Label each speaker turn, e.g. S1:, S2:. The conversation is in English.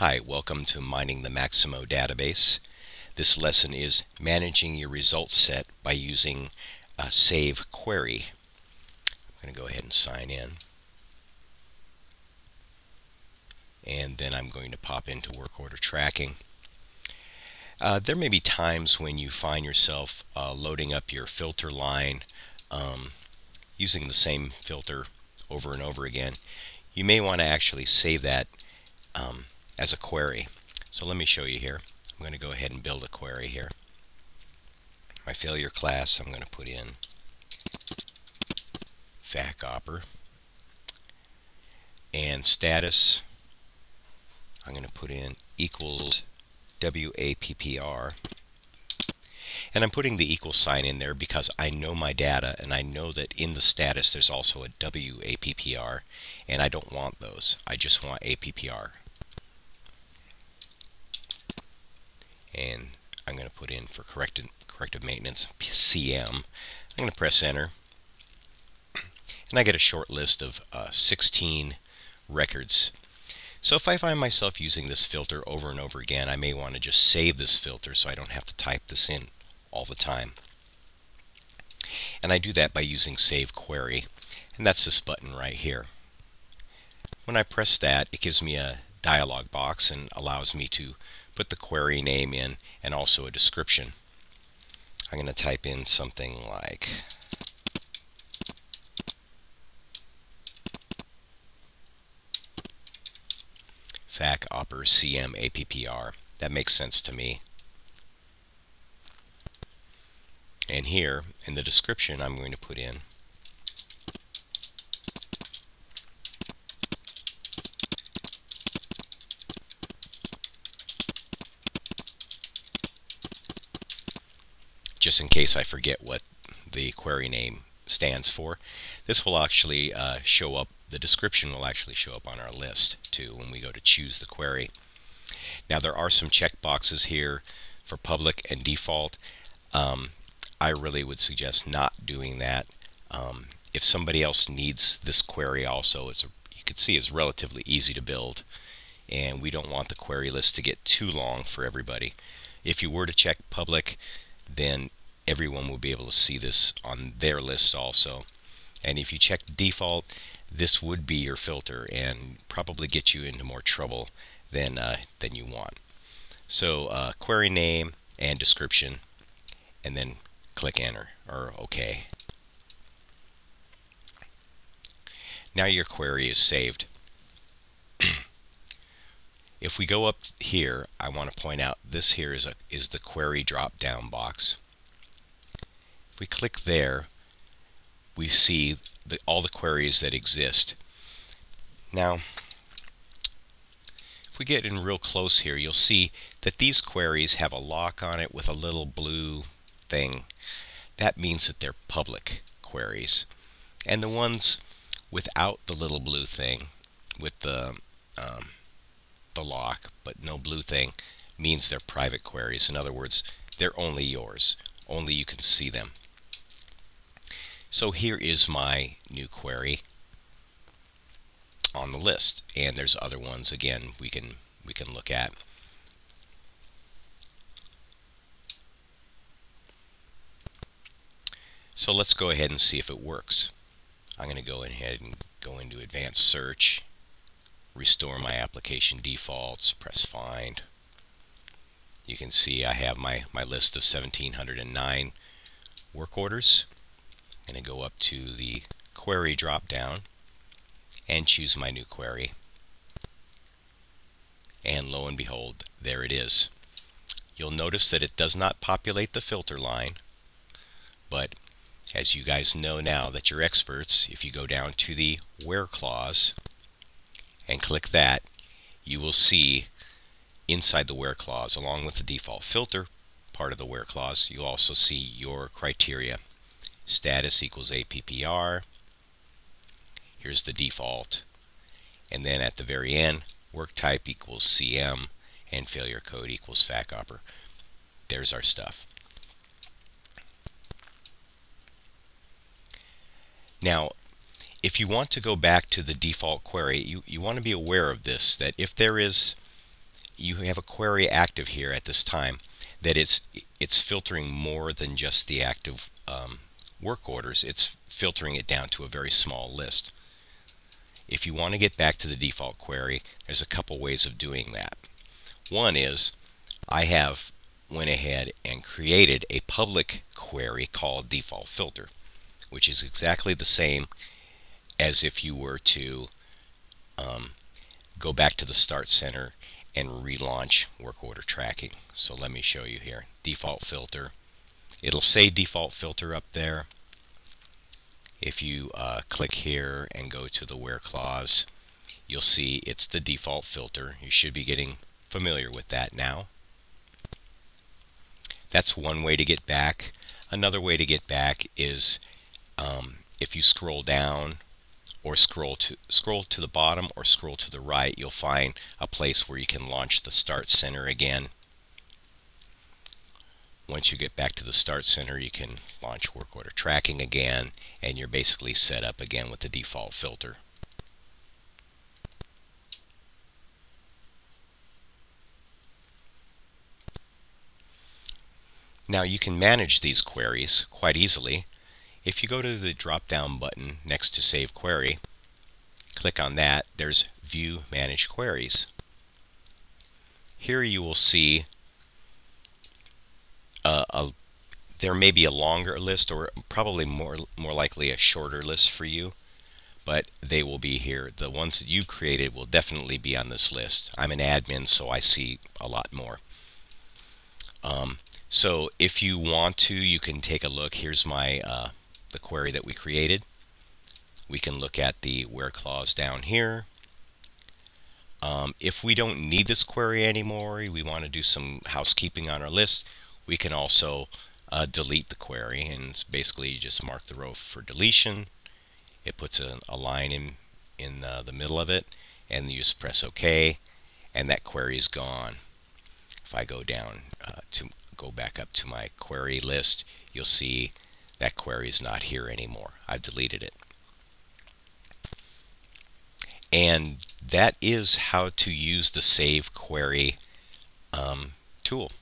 S1: Hi, welcome to Mining the Maximo database. This lesson is managing your result set by using a save query. I'm going to go ahead and sign in. And then I'm going to pop into work order tracking. There may be times when you find yourself loading up your filter line using the same filter over and over again. You may want to actually save that as a query. So let me show you here. I'm going to go ahead and build a query here. My failure class, I'm going to put in FACOPER, and status, I'm going to put in equals WAPPR, and I'm putting the equal sign in there because I know my data and I know that in the status there's also a WAPPR, and I don't want those. I just want APPR. And I'm going to put in for corrective maintenance CM. I'm going to press enter, and I get a short list of 16 records. So if I find myself using this filter over and over again, I may want to just save this filter so I don't have to type this in all the time. And I do that by using save query, and that's this button right here. When I press that, it gives me a dialog box and allows me to put the query name in and also a description. I'm going to type in something like FACOPER CM APPR. That makes sense to me. And here in the description I'm going to put in just in case I forget what the query name stands for. This will actually show up, the description will actually show up on our list too when we go to choose the query. Now there are some check boxes here for public and default. I really would suggest not doing that. If somebody else needs this query also, you can see it's relatively easy to build, and we don't want the query list to get too long for everybody. If you were to check public, then everyone will be able to see this on their list also. And if you check default, this would be your filter and probably get you into more trouble than you want. So query name and description, and then click enter or OK. Now your query is saved. If we go up here, I want to point out this here is the query drop down box. If we click there, we see all the queries that exist. Now if we get in real close here, you'll see that these queries have a lock on it with a little blue thing. That means that they're public queries. And the ones without the little blue thing, with the lock but no blue thing, means they're private queries. In other words, they're only yours. Only you can see them. So here is my new query on the list, and there's other ones again we can look at. So let's go ahead and see if it works. I'm going to go ahead and go into advanced search, restore my application defaults, press find. You can see I have my list of 1709 work orders. I'm going to go up to the query drop down and choose my new query, and lo and behold, there it is. You'll notice that it does not populate the filter line, but as you guys know now that you're experts, if you go down to the where clause and click that, you will see inside the where clause, along with the default filter part of the where clause, you also see your criteria. Status equals APPR. Here's the default. And then at the very end, work type equals CM and failure code equals FACOPER. There's our stuff. Now, if you want to go back to the default query, you want to be aware of this, that if there is you have a query active here at this time that it's filtering more than just the active work orders. It's filtering it down to a very small list. If you want to get back to the default query, there's a couple ways of doing that. One is I have went ahead and created a public query called default filter, which is exactly the same as if you were to go back to the Start Center and relaunch work order tracking. So let me show you here. Default filter. It'll say default filter up there. If you click here and go to the where clause, you'll see it's the default filter. You should be getting familiar with that now. That's one way to get back. Another way to get back is if you scroll down or scroll to the bottom or scroll to the right, you'll find a place where you can launch the Start Center again. Once you get back to the Start Center, you can launch work order tracking again, and you're basically set up again with the default filter. Now you can manage these queries quite easily. If you go to the drop-down button next to Save Query, click on that, there's View Manage Queries. Here you will see there may be a longer list, or probably more likely a shorter list for you, but they will be here. The ones that you created will definitely be on this list. I'm an admin, so I see a lot more. So if you want to, you can take a look. Here's my the query that we created. We can look at the where clause down here. If we don't need this query anymore, we want to do some housekeeping on our list, we can also delete the query, and it's basically you just mark the row for deletion. It puts a line in the middle of it, and you just press OK, and that query is gone. If I go down to go back up to my query list, you'll see that query is not here anymore. I've deleted it. And that is how to use the Save Query tool.